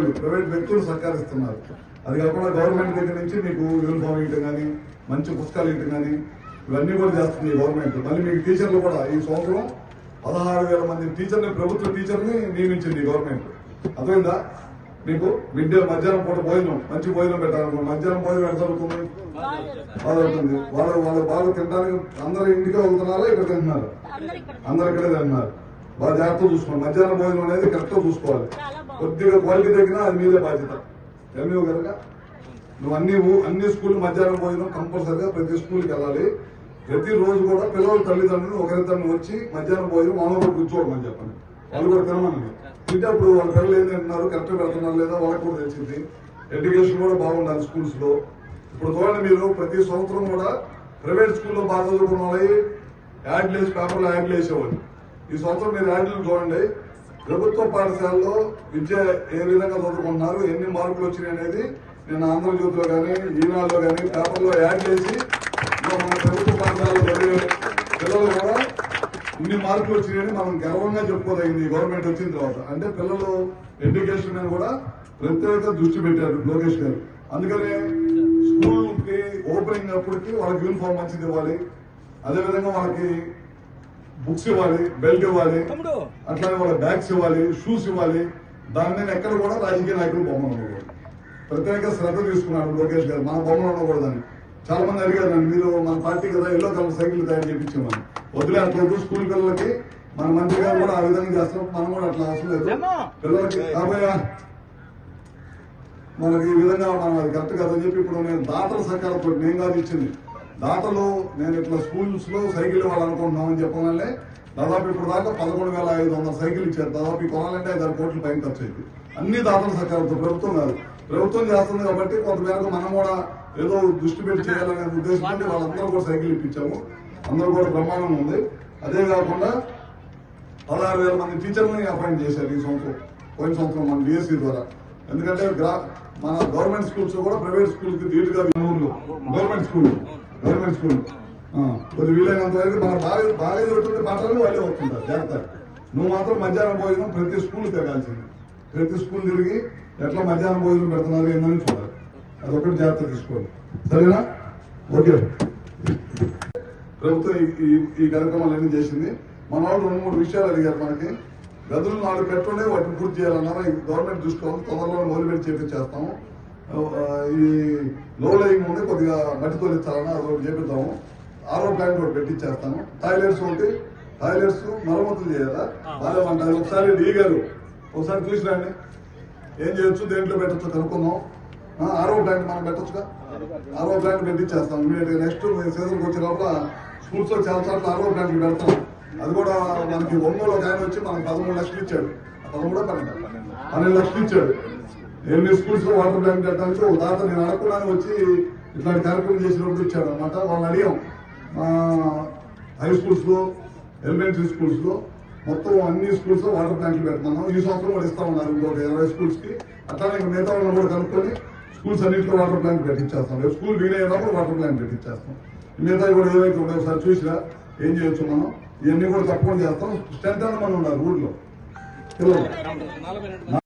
వాళ్ళు ప్రైవేట్ వ్యక్తులు సహకరిస్తున్నారు. అది కాకుండా గవర్నమెంట్ దగ్గర నుంచి మీకు యూనిఫామ్ ఇవ్వడం కానీ, మంచి పుస్తకాలు ఇవ్వడం కానీ ఇవన్నీ కూడా చేస్తుంది గవర్నమెంట్. మళ్ళీ మీకు టీచర్లు కూడా ఈ సంవత్సరం 16,000 మంది టీచర్ని, ప్రభుత్వ టీచర్ని నియమించింది గవర్నమెంట్. అర్థమైందా? మీకు మిడ్ డే మధ్యాహ్నం పూట భోజనం, మంచి భోజనం పెట్టాలనుకో. మధ్యాహ్నం భోజనం ఎంత జరుగుతుంది? బాగా అవుతుంది. వాళ్ళు బాగా తినడానికి అందరూ ఇంటికే వెళ్తున్నారా? ఇక్కడ తింటున్నారు? అందరు ఇక్కడే తింటున్నారు. బాగా జాగ్రత్తగా చూసుకోండి. మధ్యాహ్నం భోజనం అనేది కరెక్ట్ గా చూసుకోవాలి. కొద్దిగా క్వాలిటీ తగ్గినా అది మీదే బాధ్యత. ఏమో కనుక నువ్వు అన్ని స్కూల్ మధ్యాహ్నం భోజనం కంపల్సరిగా ప్రతి స్కూల్కి వెళ్ళాలి. ప్రతి రోజు కూడా పిల్లల తల్లిదండ్రులు ఒకరిద్దరిని వచ్చి మధ్యాహ్నం భోజనం మామూలుగా కూర్చోవడం చెప్పండి. వాళ్ళు కూడా తినమని తింటే అప్పుడు వాళ్ళ పిల్లలు ఏం తింటున్నారు, కరెక్ట్ పెడుతున్నారు లేదా వాళ్ళకి కూడా తెలిసింది. ఎడ్యుకేషన్ కూడా బాగుండాలి స్కూల్స్ లో. ఇప్పుడు చూడండి, మీరు ప్రతి సంవత్సరం కూడా ప్రైవేట్ స్కూల్లో బాగా చదువుకున్న వాళ్ళకి యాడ్లు వేసి పేపర్లో యాడ్లు వేసేవాళ్ళు. ఈ సంవత్సరం మీరు యాడ్లు చూడండి. ప్రభుత్వ పాఠశాలలో విద్య ఏ విధంగా చదువుకుంటున్నారు, ఎన్ని మార్కులు వచ్చినాయి అనేది నేను ఆంధ్రజ్యోతిలో కానీ, ఈనాడులో కానీ పేపర్లో యాడ్ చేసి మన ప్రభుత్వ పాఠశాలలో చదివే పిల్లలు కూడా ఇన్ని మార్కులు వచ్చినాయని మనం గర్వంగా చెప్పుకోదగింది గవర్నమెంట్ వచ్చిన తర్వాత. అంటే పిల్లలు ఎడ్యుకేషన్ మీద కూడా ప్రత్యేక దృష్టి పెట్టారు లోకేష్ గారు. అందుకనే స్కూల్ కి ఓపెనింగ్ అప్పటికి వాళ్ళకి యూనిఫామ్ మంచిది ఇవ్వాలి, అదేవిధంగా వాళ్ళకి బుక్స్ ఇవ్వాలి, బెల్ట్ ఇవ్వాలి, అట్లానే వాళ్ళ బ్యాగ్స్ ఇవ్వాలి, షూస్ ఇవ్వాలి. దాని మీద ఎక్కడ కూడా రాజకీయ నాయకులు బొమ్మలు ఉండకూడదు. ప్రత్యేక శ్రద్ధ తీసుకున్నాడు లోకేష్ గారు. మన బొమ్మలు ఉండకూడదని చాలా మంది అడిగారు నన్ను, మీరు మన పార్టీ కదా ఎల్లో కలర్ సైకిల్ తయారు చేయించామని. వదిలే అట్లా స్కూల్ పిల్లలకి మన మంత్రి గారు కూడా ఆ విధంగా చేస్తాం. మనం కూడా అట్లా అవసరం లేదు పిల్లలకి. కాబోయే మనకి ఈ విధంగా మనం అది కరెక్ట్ కదని చెప్పి ఇప్పుడు నేను దాతల సహకారంతో, నేను కాదు ఇచ్చింది, దాతలు నేను ఇట్లా స్కూల్స్ లో సైకిల్ ఇవ్వాలనుకుంటున్నామని చెప్పగానే దాదాపు ఇప్పుడు దాకా 11,500 సైకిల్ ఇచ్చారు. దాదాపు కొనాలంటే 5-6 కోట్ల పైన ఖర్చు అయింది. అన్ని దాతల సహకారంతో, ప్రభుత్వం కాదు. ప్రభుత్వం చేస్తుంది కాబట్టి కొంతమేరకు మనం కూడా ఏదో దృష్టి పెట్టి చేయాలనే ఉద్దేశంతో వాళ్ళందరూ కూడా సైకిల్ ఇప్పించాము. అందరూ కూడా బ్రహ్మాండంగా ఉంది. అదే కాకుండా 16,000 మంది టీచర్లని అపాయింట్ చేశారు ఈ సంవత్సరం, పోయిన సంవత్సరం మన డిఎస్సీ ద్వారా. ఎందుకంటే మన గవర్నమెంట్ స్కూల్స్ కూడా ప్రైవేట్ స్కూల్ కి ధీటుగా గవర్నమెంట్ స్కూల్ కొద్ది వీలైనంత వరకు మన బాగా జరుగుతుంటే పాఠాలు వాళ్ళే వస్తుంటారు. జాగ్రత్త. నువ్వు మాత్రం మధ్యాహ్నం భోజనం ప్రతి స్కూల్ తిరగాల్సింది. ప్రతి స్కూల్ తిరిగి ఎట్లా మధ్యాహ్నం భోజనం పెడుతున్నారు ఏందని చూడాలి. అదొకటి జాగ్రత్త తీసుకోవాలి. సరేనా? ఓకే. ప్రభుత్వం ఈ కార్యక్రమాలన్నీ చేసింది. మన వాళ్ళు 2-3 విషయాలు అడిగారు మనకి. గదులు 4 పెట్టుండే వాటిని పూర్తి చేయాలన్నారు. గవర్నమెంట్ దృష్టిలో తొందరలో మొదలుపెట్టి చేపించేస్తాము. ఈ లో లయింగ్ ఉంది, కొద్దిగా మట్టి తోలించాలన్నా అదొకటి చేపిద్దాము. ఆరో ప్లాంట్ ఒకటి పెట్టించేస్తాము. టాయిలెట్స్ మరమ్మతులు చేయాలా బాగామంటారు. ఒకసారి డీ గారు ఒకసారి చూసి రండి, ఏం చేయొచ్చు, దేంట్లో పెట్టచ్చు కనుక్కుందాం. ఆరో ప్లాంట్ మనం పెట్టచ్చుగా, ఆరో ప్లాంట్ పెట్టించేస్తాం ఇమీడియట్ గా. నెక్స్ట్ సీజన్కి వచ్చే లోపల స్కూల్స్ లో చాలా చోట్ల ఆరో ప్లాంట్లు పెడతాం. అది కూడా మనకి ఒంగోలు ఒక ఆయన వచ్చి మనకు 13 లక్షలు ఇచ్చాడు. 12 లక్షలు ఇచ్చాడు. 8 స్కూల్స్ లో వాటర్ ప్లాంట్ పెట్టడానికి ఒక దాత నేను అడగకుండానే వచ్చి ఇట్లాంటి కార్యక్రమం చేసినప్పుడు ఇచ్చాడు అనమాట. వాళ్ళని అడిగాం, హై స్కూల్స్ లో, ఎలిమెంటరీ స్కూల్స్ లో మొత్తం అన్ని స్కూల్స్ లో వాటర్ ప్లాంట్లు పెడుతున్నాం. ఈ సంవత్సరం కూడా ఇస్తా ఉన్నారు ఇంకొక 20 స్కూల్స్ కి. అట్లానే మిగతా వాళ్ళని కూడా కనుక్కొని స్కూల్స్ అన్నింటిలో వాటర్ ప్లాంట్ పెట్టించేస్తాం. రేపు స్కూల్ వీలైనప్పుడు వాటర్ ప్లాంట్ పెట్టించేస్తాం. మిగతా కూడా ఏవైతే ఉంటాయో ఒకసారి చూసినా ఏం చేయొచ్చు మనం. ఇవన్నీ కూడా తప్పకుండా చేస్తాం. స్ట్రెంత్ అని మనం ఉన్నారు ఊళ్ళో పిల్లలు.